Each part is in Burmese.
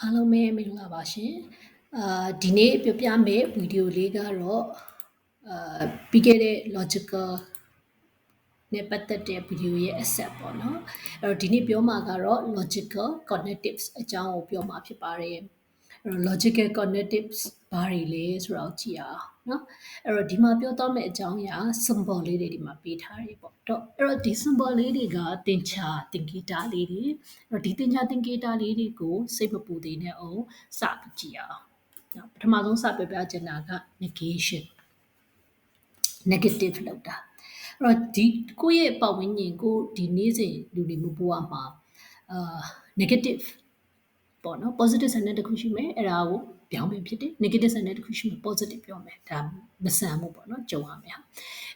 အားလုံးပဲမင်္ဂလာပါရှင်ဒီနေ့ပြပြမယ့်ဗီဒီယိုလေးကတော့ပြီးခဲ့တဲ့ logical နဲ့ပတ်သက်တဲ့ဗီဒီယိုရဲ့ asset ပေါ့နော်အဲ့တော့ဒီနေ့ပြောမှာကတော့ logical connectives အကြောင်းကိုပြောမှာဖြစ်ပါတယ်အဲ့တော့ logical connectives ဘာတွေလဲဆိုတာကိုကြည့်အောင်နော်အဲ့တော့ဒီမှာပြောတော့မယ့်အကြောင်းအရာ symbol လေးတွေဒီမှာပေးထားတယ်ပေါ့တော့အဲ့တော့ဒီ symbol လေးတွေကသင်္ချာသင်္ကေတလေးတွေအဲ့တော့ဒီသင်္ချာသင်္ကေတလေးတွေကိုစိတ်မပူသေးနဲ့အောင်စပြီးကြည့်အောင်နော်ပထမဆုံးစပြပြချင်တာက negation negative လောက်တာအဲ့တော့ဒီကိုယ့်ရဲ့ပတ်ဝန်းကျင်ကိုဒီနေ့စဉ်လူတွေမပူရမှာnegative ပေါ့နော် positive ဆန်တဲ့တစ်ခုရှိမယ်အဲ့ဒါကိုပြောင်းပြန်ဖြစ်တယ် negative ဆန်တဲ့တစ်ခုရှိမယ် positive ပြောမယ်ဒါမဆန်ဘူးပေါ့နော်ကြုံရမယ်ဟာ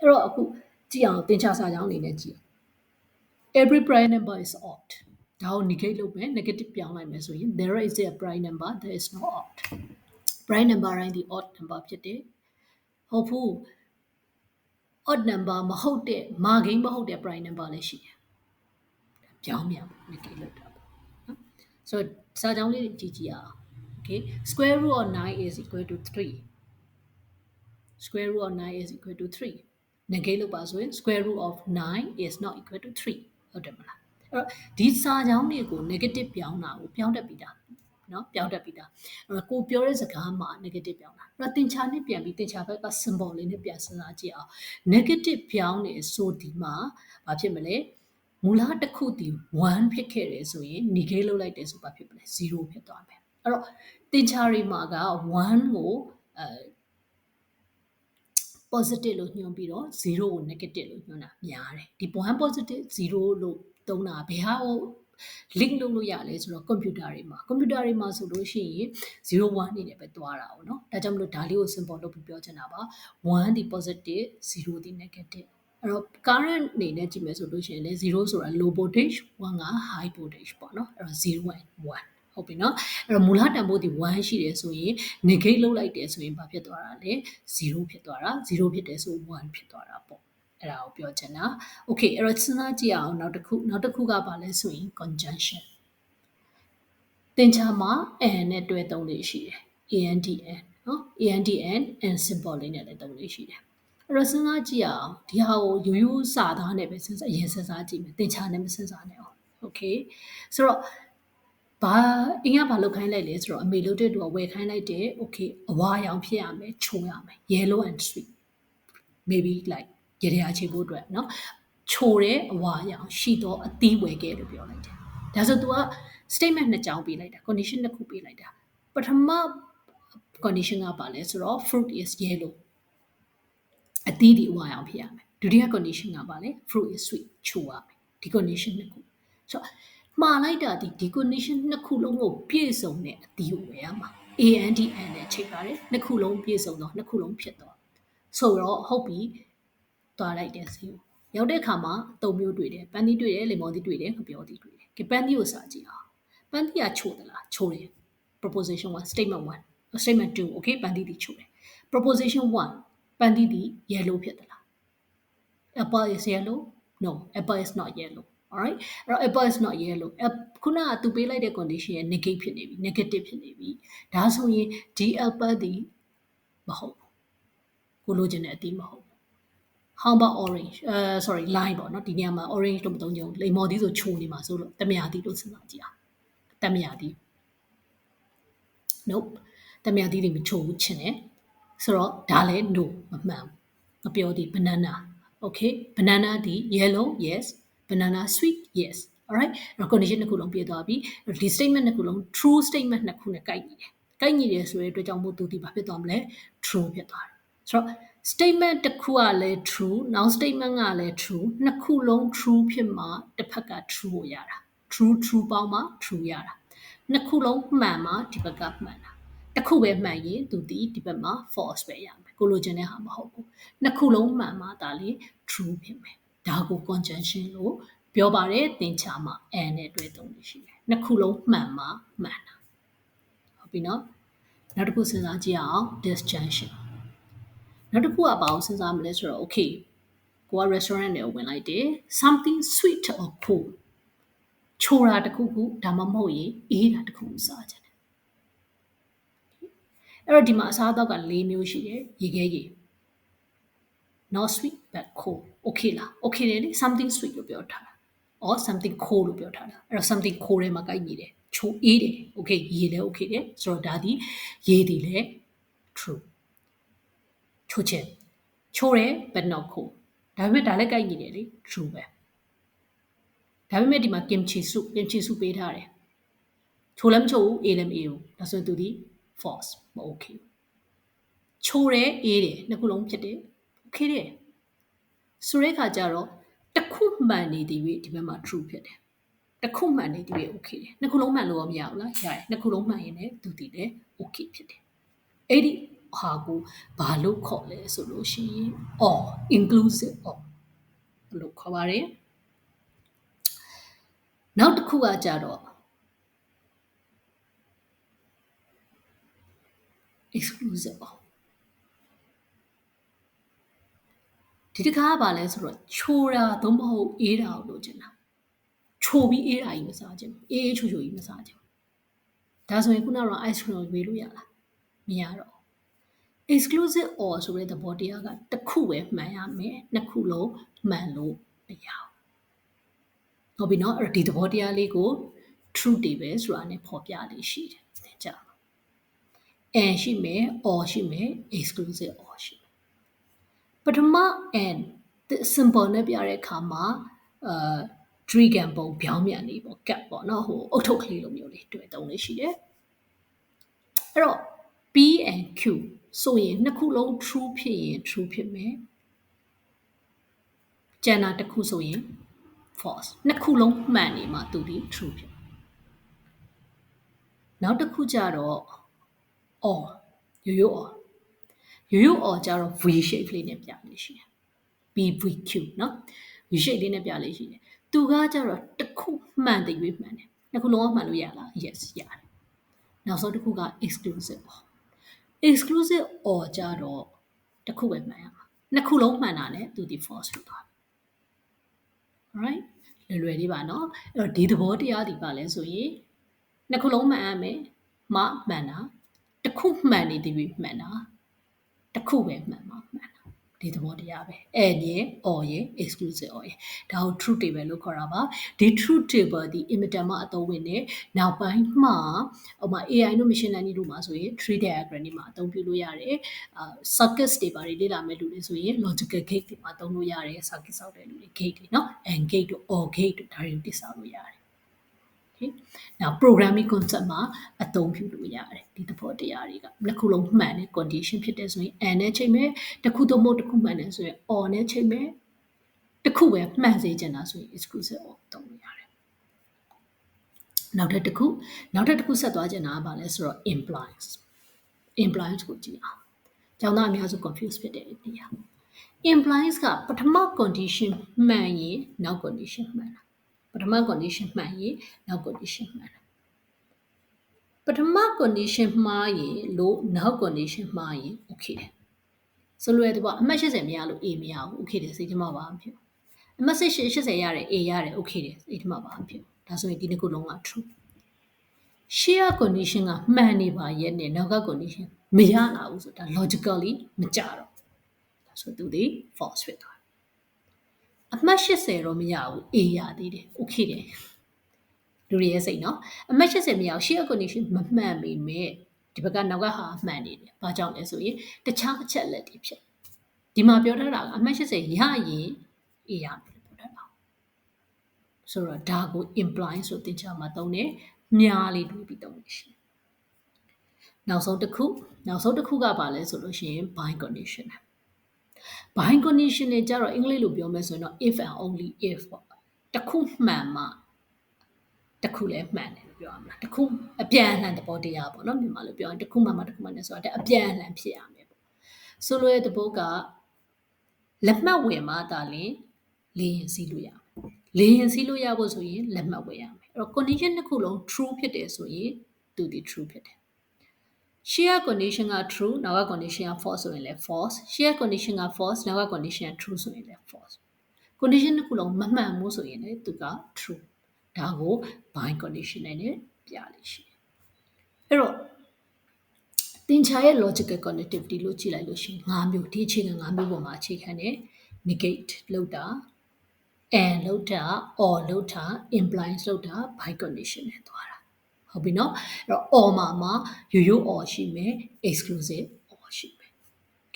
အဲ့တော့အခုကြည့်အောင်သင်္ချာစာကြောင်းအနေနဲ့ကြည့် every prime number is odd ဒါကို negate လုပ်မယ် negative ပြောင်းလိုက်မယ်ဆိုရင် there is a prime number there is no odd prime number တိုင်းဒီ odd number ဖြစ်တယ်ဟုတ်ဘူး odd number မဟုတ်တဲ့ margin မဟုတ်တဲ့ prime number လည်းရှိတယ်ပြောင်းမြန် negate လုပ်တာပေါ့နော်ဆိုတော့စာကြောင်းလေးကြည့်ကြည့်အောင် okay square root of 9 is equal to 3 square root of 9 is equal to 3 negate လုပ်ပါဆိုရင် square root of 9 is not equal to 3ဟုတ်တယ်မလားအဲ့တော့ဒီစာကြောင်းတွေကို negative ပြောင်းတာကိုပြောင်းတတ်ပြီးသားနော်ပြောင်းတတ်ပြီးသားအဲ့တော့ကိုပြောတဲ့စကားမှာ negative ပြောင်းတာအဲ့တော့သင်္ချာနဲ့ပြန်ပြီးသင်္ချာဘက်က symbol လေးနဲ့ပြန်စဉ်းစားကြည့်အောင် negative ပြောင်းနေဆိုဒီမှာဘာဖြစ်မလဲမူလတစ်ခုတည်1ဖြစ်ခဲ့တယ်ဆိုရင် negate လုပ်လိုက်တယ်ဆိုဘာဖြစ်မလဲ0ဖြစ်သွားမယ်အဲ့တော့သင်္ချာတွေမှာက1ကိုpositive လို့ညွှန်းပြီးတော့0ကို negative လို့ညွှန်းတာများတယ်ဒီ1 positive 0လို့သုံးတာဘယ်ဟာကို link လုပ်လို့ရလဲဆိုတော့ computer တွေမှာဆိုလို့ရှိရင်0 1နေနဲ့ပဲသွားတာပေါ့နော်ဒါကြောင့်မလို့ဒါလေးကို symbol လုပ်ပြီးပြောချင်တာပါ1ဒီ positive 0ဒီ negative အဲ့တော့ current အနေနဲ့ကြည့်မယ်ဆိုလို့ရှိရင်လည်း0ဆိုတာ low voltage 1က high voltage ပေါ့နော်အဲ့တော့0 and 1ဟုတ်ပြီနော်အဲ့တော့မူလတန်ဖိုးဒီ1ရှိတယ်ဆိုရင် negate လုပ်လိုက်တယ်ဆိုရင်ဘာဖြစ်သွားတာလဲ0ဖြစ်သွားတာ0ဖြစ်တယ်ဆို1ဖြစ်သွားတာပေါ့အဲ့ဒါကိုပြောချင်တာ okay အဲ့တော့စဉ်းစားကြည့်အောင်နောက်တစ်ခုကဘာလဲဆိုရင် conjunction သင်္ချာမှာ and နဲ့တွဲသုံးလေးရှိတယ် and နော် and and symbol လေးနဲ့လည်းသုံးလေးရှိတယ်အဲ့တော့စဉ်းစားကြည့်အောင်ဒီဟာကိုရိုးရိုးစာသားနဲ့ပဲစဉ်းစားကြည့်မယ်သင်္ချာနဲ့မစဉ်းစားနဲ့အောင် okay ဆိုတော့အင်းကဘာလုပ်ခိုင်းလိုက်လဲဆိုတော့အမေလုပ်တဲ့သူကဝယ်ခိုင်းလိုက်တယ် okay အဝါရောင်ဖြစ်ရမယ်ချိုးရမယ် yellow and sweet maybe like ရေရချေဖို့အတွက်เนาะချိုတဲ့အဝါရောင်ရှိတော့အသီးဝယ်ခဲ့လို့ပြောလိုက်တယ်ဒါဆို तू က statement နှစ်ကြောင်းပေးလိုက်တာ condition နှစ်ခုပေးလိုက်တာပထမ condition ကပါလဲဆိုတော့ fruit is yellow အသီးဒီအဝါရောင်ဖြစ်ရမယ်ဒုတိယ condition ကပါလဲ fruit is sweet ချိုရမယ်ဒီ condition နှစ်ခုဆိုတော့မှားလိုက်တာဒီ condition နှစ်ခုလုံးကိုပြည့်စုံတဲ့အသီးကိုဝယ်ရမှာ and နဲ့ချိန်ပါတယ်နှစ်ခုလုံးပြည့်စုံတော့နှစ်ခုလုံးဖြစ်တော့ဆိုတော့ဟုတ်ပြီသွားလိုက်တယ်စီရောက်တဲ့အခါမှာ၃မျိုးတွေ့တယ်ပန်းသီးတွေ့တယ်လေမော်သီးတွေ့တယ်ငပြောသီးတွေ့တယ်ကဲပန်းသီးကိုစာကြည့်အောင်ပန်းသီးကချိုသလားချိုတယ် proposition 1 statement 1 statement 2 okay ပန်းသီးချိုတယ် proposition 1ပန်းသီး yellow ဖြစ်သလား apple is yellow no apple is not yellow alright အဲ့တော့ apple is not yellow ခုနကသူပေးလိုက်တဲ့ condition ရဲ့ negative ဖြစ်နေပြီ negative ဖြစ်နေပြီဒါဆိုရင်ဒီ apple ဒီမဟုတ်ဘူးကိုလိုချင်တဲ့အသီးမဟုတ်ဘူး how about orange sorry line ပေါ့နော်ဒီနေရာမှာ orange လို့မသုံးကြဘူးလိမ္မော်သီးဆိုချိုနေမှာဆိုလို့တမယာသီးလို့စဉ်းစားကြည့်အောင်တမယာသီး nope တမယာသီးတွေမချိုဘူးချင်တယ်ဆိုတော့ဒါလည်း no မမှန်ဘူးမပြောသေး banana okay banana ဒီ yellow yes banana sweet yes alright အဲ့ condition နှစ်ခုလုံးပြည့်သွားပြီဒီ statement နှစ်ခုလုံး true statement နှစ်ခုနဲ့ကိုက်ညီတယ်ဆိုတဲ့အတွက်ကြောင့်မို့သူဒီဘာဖြစ်သွားမလဲ true ဖြစ်သွားတယ်ဆိုတော့ statement တစ်ခုကလည်း true နောက် statement ကလည်း true နှစ်ခုလုံး true ဖြစ်မှာတစ်ဖက်က true ကိုရတာ true ပေါင်းမှာ true ရတာနှစ်ခုလုံးမှန်မှာဒီဘက်ကမှန်တာတစ်ခုပဲမှန်ရင်သူဒီဘက်မှာ false ပဲရမယ်ကိုလိုချင်တဲ့ဟာမဟုတ်ဘူးနှစ်ခုလုံးမှန်မှာဒါလေ true ဖြစ်မယ်ဒါကို conjunction လို့ပြောပါတယ်သင်္ချာမှာ and နဲ့တွဲသုံးလို့ရှိတယ်နှစ်ခုလုံးမှန်မှာမှန်တာဟုတ်ပြီနော်နောက်တစ်ခုစဉ်းစားကြည့်အောင် disjunction နောက်တစ်ခုကဘာကိုစဉ်းစားမလဲဆိုတော့ okay ကိုက restaurant နဲ့ဝင်လိုက်တယ် something sweet or cool ချိုတာတစ်ခုခုဒါမှမဟုတ်ရင်အေးတာတစ်ခုခုစားကြတယ် အဲ့တော့ဒီမှာအစားအသောက်က၄မျိုးရှိတယ်ရေခဲရေ not sweet but cold okay လား okay တယ်လေ something sweet လို့ပြောထားတာ or something cold လို့ပြောထားတာအဲ့တော့ something cold ထဲမှာကိုက်ညီတယ်ချိုးအေးတယ် okay ရေလည်း okay တယ်ဆိုတော့ဒါဒီရေဒီလည်း true ချိုးချက်ချိုးတယ် but not cold ဒါပေမဲ့ဒါလည်းကိုက်ညီတယ်လေ true ပဲဒါပေမဲ့ဒီမှာ kimchi soup ပေးထားတယ်ချိုးလည်းမချိုးဘူးအေးလည်းမအေးဘူးဒါဆိုရင်သူဒီ false မ okay ချိုးတယ်အေးတယ်နှစ်ခုလုံးဖြစ်တယ် okay တယ်ဆိုတဲ့အခါကျတော့တစ်ခုမှန်နေသည်၍ဒီဘက်မှာ true ဖြစ်တယ်တစ်ခုမှန်နေသည်၍ okay တယ်နှစ်ခုလုံးမှန်လို့ရောမရဘူးလားရတယ်နှစ်ခုလုံးမှန်ရင်လည်းသူဒီလည်း okay ဖြစ်တယ်အဲ့ဒီဟာကိုဘာလို့ခေါ်လဲဆိုလို့ရှိရင် or inclusive or လို့ခေါ်ပါတယ်နောက်တစ်ခုကကြတော့ exclusive or ဒီတစ်ခါကဘာလဲဆိုတော့ချိုးတာသို့မဟုတ်အေးတာကိုလိုချင်တာချိုးပြီးအေးတာကြီးမစားချင်ဘူးအေးချိုကြီးမစားချင်ဘူးဒါဆိုရင်ခုနကတော့ ice cream ကိုရွေးလို့ရလားမရတော့ exclusive or ဆိုတဲ့သဘောတရားကတစ်ခုပဲမှန်ရမယ်နှစ်ခုလုံးမှန်လို့မရဘူးဟုတ်ပြီနော်အဲ့ဒီသဘောတရားလေးကို true တွေပဲဆိုတာ ਨੇ ဖော်ပြလေးရှိတယ်သင်ကြားပါ and ရှိမယ် or ရှိမယ် exclusive or ရှိမယ်ပထမ and simple နဲ့ပြတဲ့အခါမှာdragon ပုံပြောင်းပြန်နေပေါ့ cat ပေါ့နော်ဟိုအုတ်ထုတ်ကလေးလိုမျိုးလေးတွေ့တုံးလေးရှိတယ်အဲ့တော့ P and Q ဆိုရင်နှစ်ခုလုံး true ဖြစ်ရင် true ဖြစ်မယ်ကျန်တာတစ်ခုဆိုရင် false နှစ်ခုလုံးမှန်နေမှာသူဒီ true ဖြစ်နောက်တစ်ခုကြတော့ or ရိုးရိုး or ရိုးရိုး or ကြတော့ V shape လေးနဲ့ပြလေးရှိတယ် BVQ เนาะ V shape လေးနဲ့ပြလေးရှိတယ်သူကကြတော့တစ်ခုမှန်တယ်ရွေးမှန်တယ်နှစ်ခုလုံးမှန်လို့ရလား yes ရတယ်နောက်ဆုံးတစ်ခုက exclusive or exclusive or ကြတော့တစ်ခုပဲမှန်ရမှာနှစ်ခုလုံးမှန်တာ ਨੇ သူဒီ false ဖြစ်သွားပြီ alright လွယ်လေးပါเนาะအဲ့တော့ဒီသဘောတရားဒီပါလဲဆိုရင်နှစ်ခုလုံးမှန်ရမယ်မှန်တာတစ်ခုမှန်နေသည်ပြီးမှန်တာတစ်ခုပဲမှန်မှာမှန်တာဒီသဘောတရားပဲ and ရယ် or ရယ် exclusive or ရယ်ဒါကို truth table လို့ခေါ်တာပါဒီ truth table ဒီ imitation မှာအသုံးဝင်နေနောက်ပိုင်းမှာဟိုမှာ AI တို့ machine learning တို့မှာဆိုရင် tree diagram တွေမှာအသုံးပြုလို့ရတယ် circuits တွေပါလေ့လာမဲ့လူတွေဆိုရင် logical gate တွေမှာသုံးလို့ရတယ် circuit ဆောက်တဲ့လူတွေ gate တွေเนาะ and gate တို့ or gate တို့ဒါတွေကိုတိစောက်လို့ရတယ်နောက် programming concept မှာအသုံးပြုလို့ရတယ်ဒီသဘောတရားတွေကနှစ်ခုလုံးမှန်တဲ့ condition ဖြစ်တဲ့ဆိုရင် and နဲ့ချိန်မယ်တစ်ခုသို့မဟုတ်တစ်ခုမှန်တယ်ဆိုရင် or နဲ့ချိန်မယ်တစ်ခုပဲမှန်စေချင်တာဆိုရင် exclusive or သုံးလို့ရတယ်နောက်ထပ်တစ်ခုဆက်သွားချင်တာကဘာလဲဆိုတော့ implies ကိုကြည့်အောင်ကျောင်းသားအများစု confuse ဖြစ်တဲ့နေရာ implies ကပထမ condition မှန်ရင်နောက် condition မှန်တာပထမ condition မှန်ရင်နောက် condition မှန်တာပထမ condition မှားရင်လို့နောက် condition မှားရင် okay တယ်ဆိုလိုတဲ့ကအမှတ်80မရလို့ A မရဘူး okay တယ်စိတ်ထဲမှာပါမဖြစ်အမှတ်80ရတယ် A ရတယ် okay တယ်စိတ်ထဲမှာပါမဖြစ်ဒါဆိုရင်ဒီနှစ်ခုလုံးက true ရှေ့က condition ကမှန်နေပါရဲ့နဲ့နောက်က condition မရလာဘူးဆိုတာ logically မကြတော့ဒါဆိုသူဒီ false ဖြစ်သွားအမှတ်80တော့မရဘူး A ရသေးတယ် okay တယ်လူတွေရဲ့စိတ်เนาะအမှတ်80မရအောင်ရှေ့က condition မမှန်ပေမဲ့ဒီဘက်ကနောက်ကဟာမှန်နေတယ်ဘာကြောင့်လဲဆိုရင်တခြားအချက်လက်တွေဖြစ်ဒီမှာပြောထားတာကအမှတ်80ရရင် A ရမယ်ပြောထားတာဆိုတော့ဒါကို imply ဆိုသင်ချာမှာသုံးတယ်မြားလေးတွေ့ပြီးသုံးလို့ရှိရင်နောက်ဆုံးတစ်ခုကဘာလဲဆိုလို့ရှိရင် bind condition bind condition နဲ့ကြတော့အင်္ဂလိပ်လိုပြောမယ်ဆိုရင်တော့ if and only if ပေါ့တစ်ခုမှန်မှတစ်ခုလည်းမှန်တယ်လို့ပြောရမှာတစ်ခုအပြန်အလှန်သဘောတရားပေါ့နော်မြန်မာလိုပြောရင်တစ်ခုမှန်မှတစ်ခုမှန်တယ်ဆိုတာအပြန်အလှန်ဖြစ်ရမယ်ပေါ့ဆိုလိုတဲ့သဘောကလက်မှတ်ဝင်မှသာလျှင်လေရင်စီးလို့ရမယ်လေရင်စီးလို့ရဖို့ဆိုရင်လက်မှတ်ဝင်ရမယ်အဲ့တော့ condition တစ်ခုလုံး true ဖြစ်တယ်ဆိုရင်သူဒီ true ဖြစ်တယ်ရှေ့က condition က true နောက်က condition က false ဆိုရင်လည်း false ရှေ့က condition က false နောက်က condition က true ဆိုရင်လည်း false condition တစ်ခုလုံးမမှန်ဘူးဆိုရင်လည်းသူက true ဒါကို bind condition နဲ့ပြလိရှိတယ်အဲ့တော့သ င်ချာရဲ့ logical connectivity လို့ကြည့်လိုက်လို့ရှိရင်၅မျိုးဒီအခြေခံ၅မျိုးပေါ်မှာအခြေခံတယ် negate လောက်တာ and လောက်တာ or လောက်တာ implies လောက်တာ by condition နဲ့သွားတာဟုတ်ပြီเนาะအဲ့တော့ or မှာရိုးရိုး or ရှိမယ် exclusive or ရှိမယ်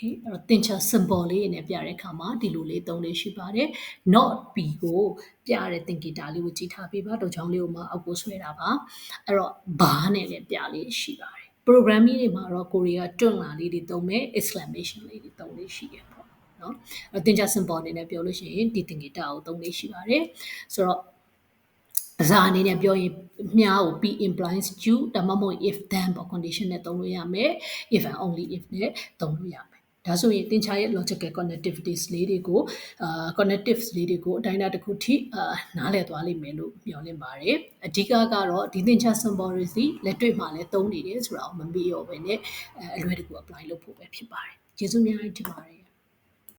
okay အဲ့တော့သင်္ချာ symbol လေးနဲ့ပြတဲ့အခါမှာဒီလိုလေးသုံးလေးရှိပါတယ် not b ကိုပြတဲ့သင်္ကေတလေးကိုကြည့်ထားပေးပါတော့ချောင်းလေးကိုမှအောက်ကိုဆွဲတာပါအဲ့တော့ bar နဲ့လည်းပြလေးရှိပါတယ် programming တွေမှာတော့ကိုရီးယားတွန့်လာလေးတွေသုံးမယ် exclamation လေးတွေသုံးလေးရှိတယ်ပေါ့နော်အဲ့သင်္ချာ symbol အနေနဲ့ပြောလို့ရှိရင်ဒီသင်္ကေတကိုသုံးလေးရှိပါတယ်ဆိုတော့အစားအနေနဲ့ပြောရင်မြားကို p implies to ဒါမှမဟုတ် if then ပေါ့ condition နဲ့သုံးလို့ရမယ် if and only if နဲ့သုံးလို့ရမယ်ဒါဆိုရင်သင်္ချာရဲ့ logical connectivities လေးတွေကို connectives လေးတွေကိုအတိုင်းအတာတစ်ခုထိနားလည်သွားလိမ့်မယ်လို့မျှော်လင့်ပါတယ်အဓိကကတော့ဒီသင်္ချာ symbol တွေစီလက်တွေ့မှာလည်းသုံးနေတယ်ဆိုတာကိုမမေ့ရောပဲနဲ့အလွယ်တကူ apply လုပ်ဖို့ပဲဖြစ်ပါတယ်ကျေးဇူးများတင်ပါတယ်